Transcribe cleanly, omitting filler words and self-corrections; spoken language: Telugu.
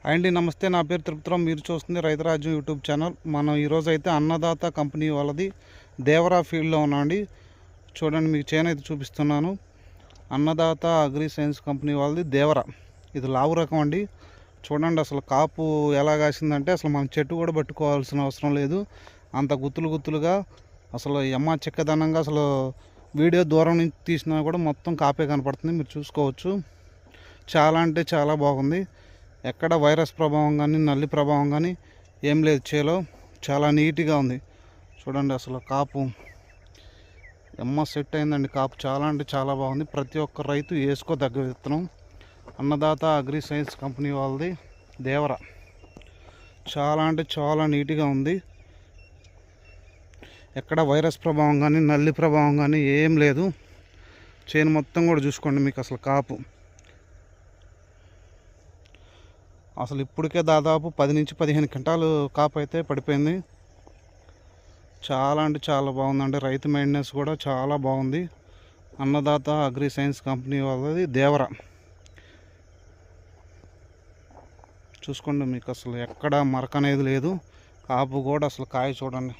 అండి నమస్తే, నా పేరు తిరుపతిరావు. మీరు చూస్తుంది రైతురాజ్యం యూట్యూబ్ ఛానల్. మనం ఈరోజు అయితే అన్నదాత కంపెనీ వాళ్ళది దేవరా ఫీల్డ్లో ఉన్నామండి. చూడండి, మీకు చేను అయితే చూపిస్తున్నాను. అన్నదాత అగ్రి సైన్స్ కంపెనీ వాళ్ళది దేవరా. ఇది లావు రకం అండి. చూడండి అసలు కాపు ఎలా కాసిందంటే అసలు మనం చెట్టు కూడా పట్టుకోవాల్సిన అవసరం లేదు. అంత గుత్తులు గుత్తులుగా అసలు ఎమ్మ చిక్కదనంగా, అసలు వీడియో దూరం నుంచి తీసినా కూడా మొత్తం కాపే కనపడుతుంది. మీరు చూసుకోవచ్చు. చాలా అంటే చాలా బాగుంది. ఎక్కడ వైరస్ ప్రభావం కానీ నల్లి ప్రభావం కానీ ఏం లేదు. చేలో చాలా నీట్గా ఉంది. చూడండి అసలు కాపు ఎమ్మ సెట్ అయిందండి. కాపు చాలా అంటే చాలా బాగుంది. ప్రతి ఒక్క రైతు వేసుకోదగ్గ విత్తనం అన్నదాత అగ్రి సైన్స్ కంపెనీ వాళ్ళది దేవరా. చాలా అంటే చాలా నీట్గా ఉంది. ఎక్కడ వైరస్ ప్రభావం కానీ నల్లి ప్రభావం కానీ ఏం లేదు. చేను మొత్తం కూడా చూసుకోండి. మీకు అసలు కాపు అసలు ఇప్పటికే దాదాపు 10 నుంచి 15 క్వింటాలు కాపు అయితే పడిపోయింది. చాలా అంటే చాలా బాగుందండి. రైతు మెయింటెనెన్స్ కూడా చాలా బాగుంది. అన్నదాత అగ్రి సైన్స్ కంపెనీ వాళ్ళది దేవరా. చూసుకోండి, మీకు అసలు ఎక్కడ మరక అనేది లేదు. కాపు కూడా అసలు కాయ చూడండి.